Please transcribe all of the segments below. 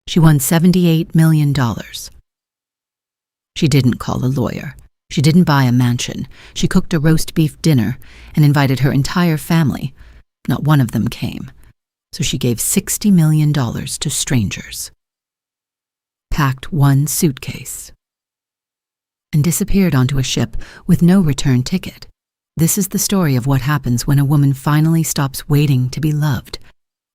She won $78 million. She didn't call a lawyer. She didn't buy a mansion. She cooked a roast beef dinner and invited her entire family. Not one of them came. So she gave $60 million to strangers, packed one suitcase, and disappeared onto a ship with no return ticket. This is the story of what happens when a woman finally stops waiting to be loved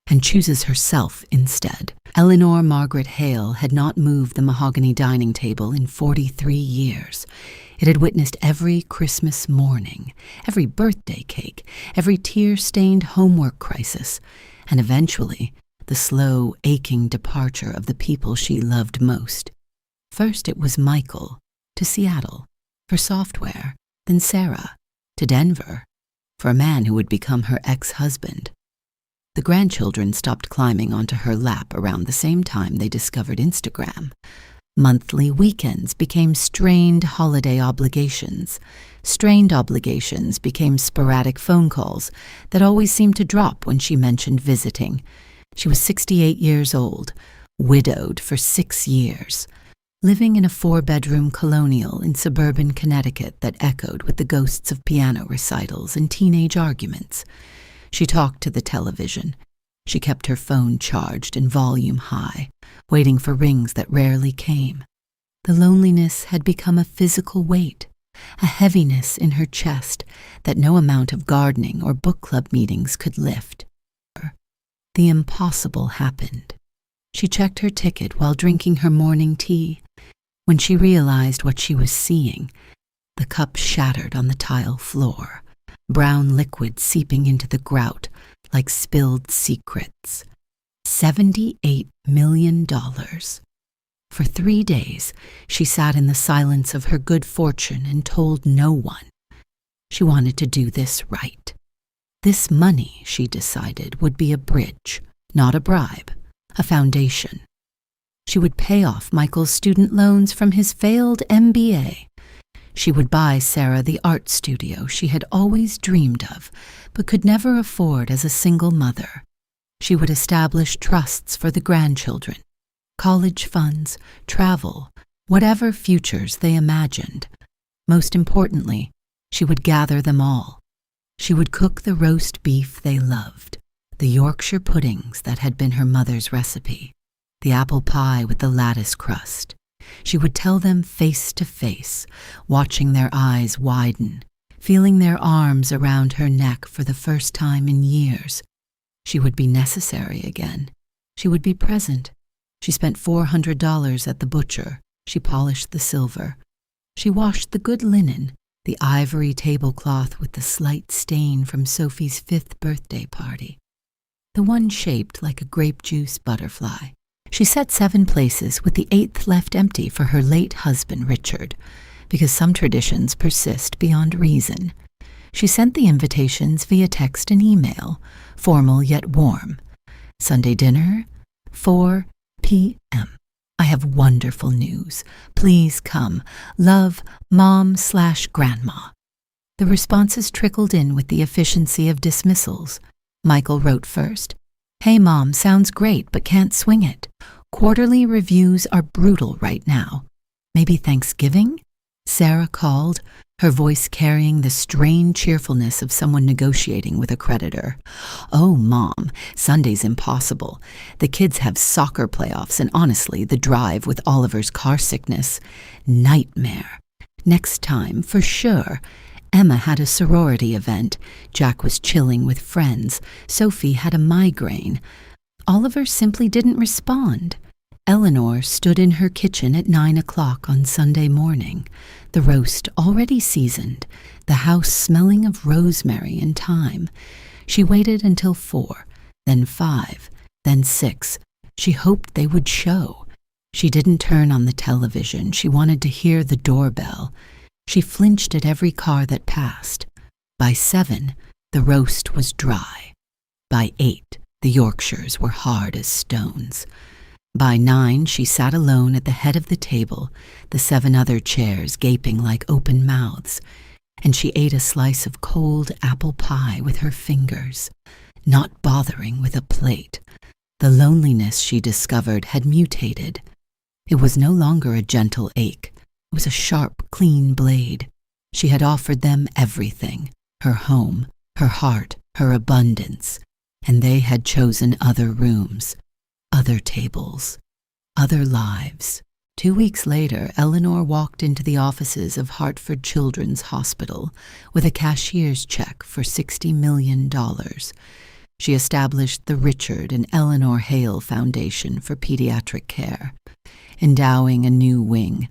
and chooses herself instead. Eleanor Margaret Hale had not moved the mahogany dining table in 43 years. It had witnessed every Christmas morning, every birthday cake, every tear-stained homework crisis, and eventually the slow, aching departure of the people she loved most. First it was Michael, to Seattle, for software, then Sarah, to Denver, for a man who would become her ex-husband. The grandchildren stopped climbing onto her lap around the same time they discovered Instagram. Monthly weekends became strained holiday obligations. Strained obligations became sporadic phone calls that always seemed to drop when she mentioned visiting. She was 68 years old, widowed for 6 years, living in a 4-bedroom colonial in suburban Connecticut that echoed with the ghosts of piano recitals and teenage arguments. She talked to the television. She kept her phone charged and volume high, waiting for rings that rarely came. The loneliness had become a physical weight, a heaviness in her chest that no amount of gardening or book club meetings could lift. The impossible happened. She checked her ticket while drinking her morning tea. When she realized what she was seeing, the cup shattered on the tile floor, brown liquid seeping into the grout like spilled secrets. $78 million. For 3 days, she sat in the silence of her good fortune and told no one. She wanted to do this right. This money, she decided, would be a bridge, not a bribe, a foundation. She would pay off Michael's student loans from his failed MBA. She would buy Sarah the art studio she had always dreamed of, but could never afford as a single mother. She would establish trusts for the grandchildren, college funds, travel, whatever futures they imagined. Most importantly, she would gather them all. She would cook the roast beef they loved, the Yorkshire puddings that had been her mother's recipe, the apple pie with the lattice crust. She would tell them face to face, watching their eyes widen, feeling their arms around her neck for the first time in years. She would be necessary again. She would be present. She spent $400 at the butcher. She polished the silver. She washed the good linen, the ivory tablecloth with the slight stain from Sophie's 5th birthday party, the one shaped like a grape juice butterfly. She set 7 places with the 8th left empty for her late husband, Richard, because some traditions persist beyond reason. She sent the invitations via text and email, formal yet warm. Sunday dinner, 4 p.m. I have wonderful news. Please come. Love, Mom/Grandma. The responses trickled in with the efficiency of dismissals. Michael wrote first. Hey Mom, sounds great, but can't swing it. Quarterly reviews are brutal right now. Maybe Thanksgiving? Sarah called, her voice carrying the strained cheerfulness of someone negotiating with a creditor. Oh, Mom, Sunday's impossible. The kids have soccer playoffs, and honestly, the drive with Oliver's car sickness. Nightmare. Next time, for sure. Emma had a sorority event. Jack was chilling with friends. Sophie had a migraine. Oliver simply didn't respond. Eleanor stood in her kitchen at 9 o'clock on Sunday morning, the roast already seasoned, the house smelling of rosemary and thyme. She waited until 4, then 5, then 6. She hoped they would show. She didn't turn on the television. She wanted to hear the doorbell. She flinched at every car that passed. By 7, the roast was dry. By 8, the Yorkshires were hard as stones. By 9, she sat alone at the head of the table, the 7 other chairs gaping like open mouths, and she ate a slice of cold apple pie with her fingers, not bothering with a plate. The loneliness she discovered had mutated. It was no longer a gentle ache. It was a sharp, clean blade. She had offered them everything, her home, her heart, her abundance, and they had chosen other rooms, other tables, other lives. 2 weeks later, Eleanor walked into the offices of Hartford Children's Hospital with a cashier's check for $60 million. She established the Richard and Eleanor Hale Foundation for Pediatric Care, endowing a new wing,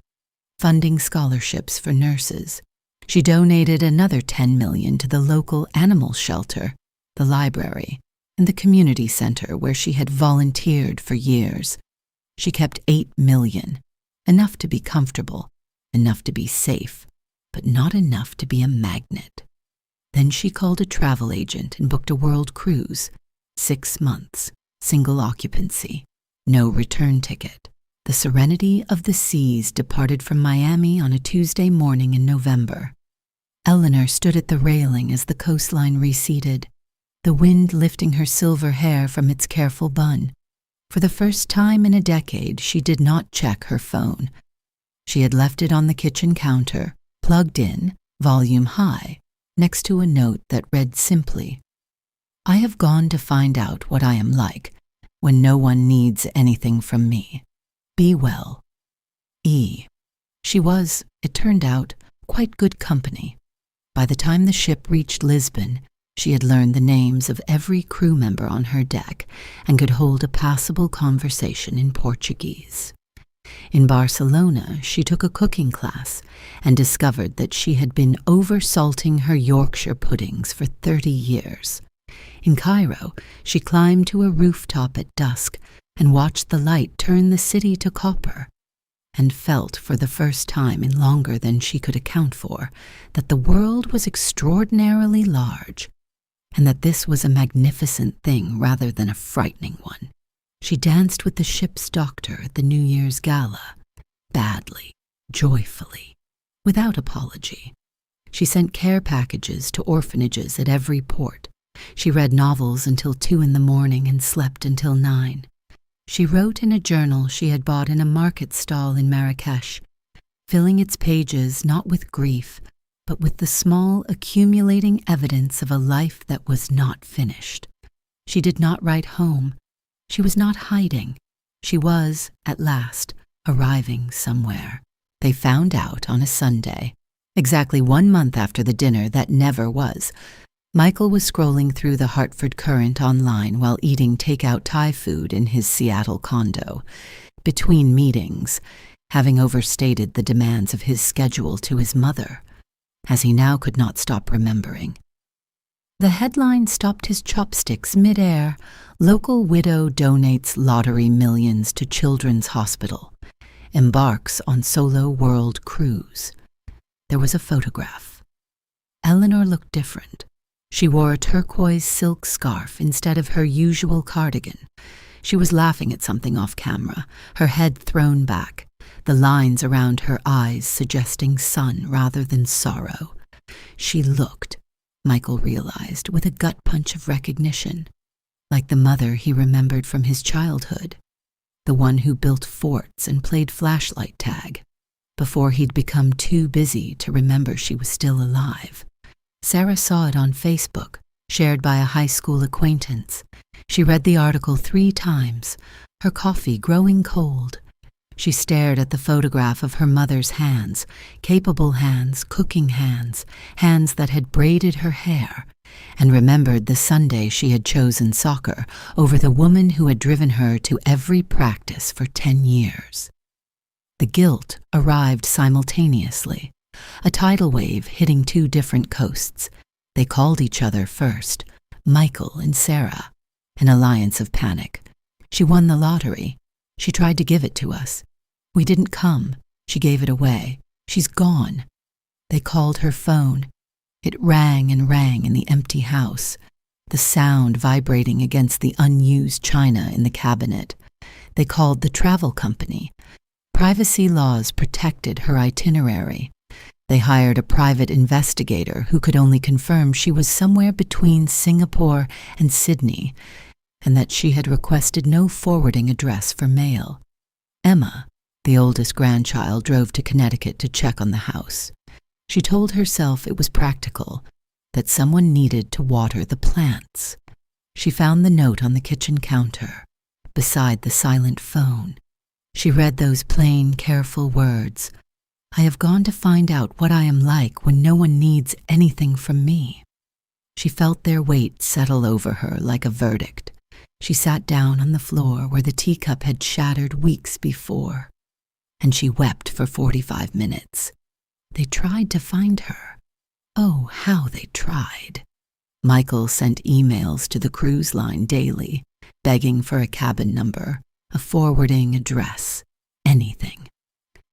funding scholarships for nurses. She donated another $10 million to the local animal shelter, the library, and the community center where she had volunteered for years. She kept $8 million, enough to be comfortable, enough to be safe, but not enough to be a magnet. Then she called a travel agent and booked a world cruise. 6 months, single occupancy, no return ticket. The Serenity of the Seas departed from Miami on a Tuesday morning in November. Eleanor stood at the railing as the coastline receded, the wind lifting her silver hair from its careful bun. For the first time in a decade, she did not check her phone. She had left it on the kitchen counter, plugged in, volume high, next to a note that read simply, "I have gone to find out what I am like when no one needs anything from me. Be well. E." She was, it turned out, quite good company. By the time the ship reached Lisbon, she had learned the names of every crew member on her deck and could hold a passable conversation in Portuguese. In Barcelona, she took a cooking class and discovered that she had been over-salting her Yorkshire puddings for 30 years. In Cairo, she climbed to a rooftop at dusk and watched the light turn the city to copper, and felt for the first time in longer than she could account for that the world was extraordinarily large, and that this was a magnificent thing rather than a frightening one. She danced with the ship's doctor at the New Year's gala, badly, joyfully, without apology. She sent care packages to orphanages at every port. She read novels until 2 in the morning and slept until 9. She wrote in a journal she had bought in a market stall in Marrakesh, filling its pages not with grief, but with the small accumulating evidence of a life that was not finished. She did not write home. She was not hiding. She was, at last, arriving somewhere. They found out on a Sunday, exactly 1 month after the dinner that never was. Michael was scrolling through the Hartford Current online while eating takeout Thai food in his Seattle condo, between meetings, having overstated the demands of his schedule to his mother, as he now could not stop remembering. The headline stopped his chopsticks mid-air. Local widow donates lottery millions to Children's Hospital. Embarks on solo world cruise. There was a photograph. Eleanor looked different. She wore a turquoise silk scarf instead of her usual cardigan. She was laughing at something off camera, her head thrown back, the lines around her eyes suggesting sun rather than sorrow. She looked, Michael realized, with a gut punch of recognition, like the mother he remembered from his childhood, the one who built forts and played flashlight tag, before he'd become too busy to remember she was still alive. Sarah saw it on Facebook, shared by a high school acquaintance. She read the article 3 times, her coffee growing cold. She stared at the photograph of her mother's hands, capable hands, cooking hands, hands that had braided her hair, and remembered the Sunday she had chosen soccer over the woman who had driven her to every practice for 10 years. The guilt arrived simultaneously, a tidal wave hitting 2 different coasts. They called each other first, Michael and Sarah, an alliance of panic. She won the lottery. She tried to give it to us. We didn't come. She gave it away. She's gone. They called her phone. It rang and rang in the empty house, the sound vibrating against the unused china in the cabinet. They called the travel company. Privacy laws protected her itinerary. They hired a private investigator who could only confirm she was somewhere between Singapore and Sydney, and that she had requested no forwarding address for mail. Emma, the oldest grandchild, drove to Connecticut to check on the house. She told herself it was practical, that someone needed to water the plants. She found the note on the kitchen counter, beside the silent phone. She read those plain, careful words. "I have gone to find out what I am like when no one needs anything from me." She felt their weight settle over her like a verdict. She sat down on the floor where the teacup had shattered weeks before, and she wept for 45 minutes. They tried to find her. Oh, how they tried. Michael sent emails to the cruise line daily, begging for a cabin number, a forwarding address, anything.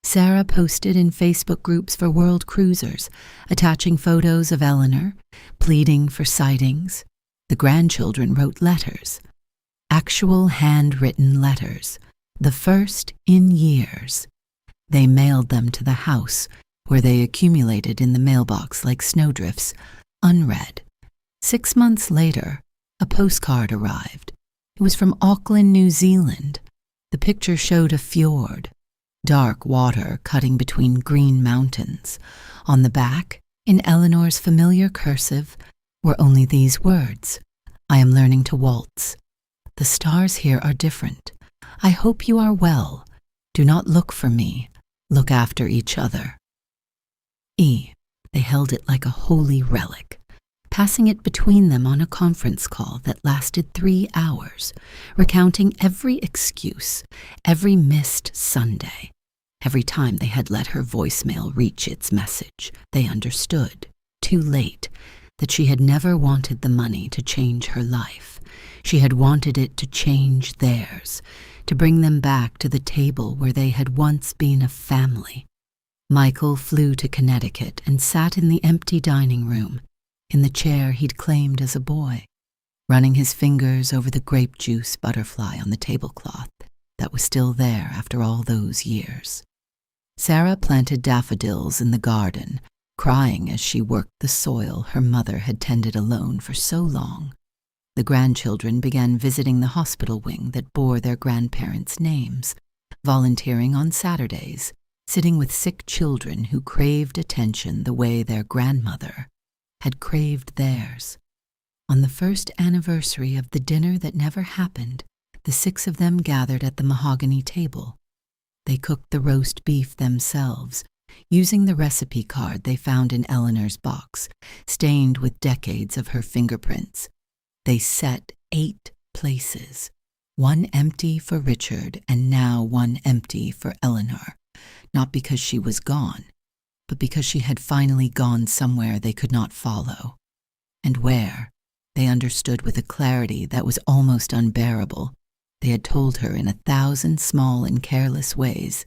Sarah posted in Facebook groups for world cruisers, attaching photos of Eleanor, pleading for sightings. The grandchildren wrote letters, actual handwritten letters, the first in years. They mailed them to the house, where they accumulated in the mailbox like snowdrifts, unread. 6 months later, a postcard arrived. It was from Auckland, New Zealand. The picture showed a fjord, dark water cutting between green mountains. On the back, in Eleanor's familiar cursive, were only these words: "I am learning to waltz. The stars here are different. I hope you are well. Do not look for me. Look after each other." They held it like a holy relic, passing it between them on a conference call that lasted 3 hours, recounting every excuse, every missed Sunday. Every time they had let her voicemail reach its message, they understood, too late, that she had never wanted the money to change her life. She had wanted it to change theirs, to bring them back to the table where they had once been a family. Michael flew to Connecticut and sat in the empty dining room, in the chair he'd claimed as a boy, running his fingers over the grape juice butterfly on the tablecloth that was still there after all those years. Sarah planted daffodils in the garden, crying as she worked the soil her mother had tended alone for so long. The grandchildren began visiting the hospital wing that bore their grandparents' names, volunteering on Saturdays, sitting with sick children who craved attention the way their grandmother had craved theirs. On the first anniversary of the dinner that never happened, the 6 of them gathered at the mahogany table. They cooked the roast beef themselves, using the recipe card they found in Eleanor's box, stained with decades of her fingerprints. They set 8 places, 1 empty for Richard and now 1 empty for Eleanor, not because she was gone, but because she had finally gone somewhere they could not follow. And where, they understood with a clarity that was almost unbearable. They had told her in 1,000 small and careless ways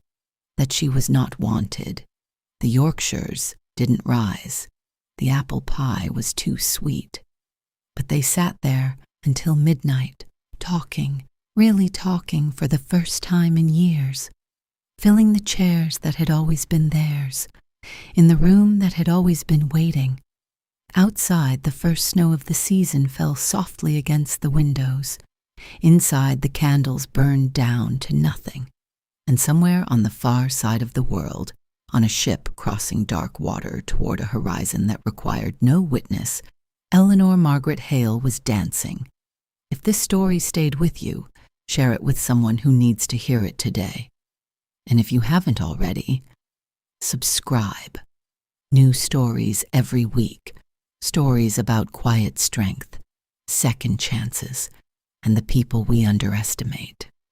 that she was not wanted. The Yorkshires didn't rise. The apple pie was too sweet. But they sat there until midnight, talking, really talking for the first time in years, filling the chairs that had always been theirs, in the room that had always been waiting. Outside, the first snow of the season fell softly against the windows. Inside, the candles burned down to nothing. And somewhere on the far side of the world, on a ship crossing dark water toward a horizon that required no witness, Eleanor Margaret Hale was dancing. If this story stayed with you, share it with someone who needs to hear it today. And if you haven't already, subscribe. New stories every week. Stories about quiet strength, second chances, and the people we underestimate.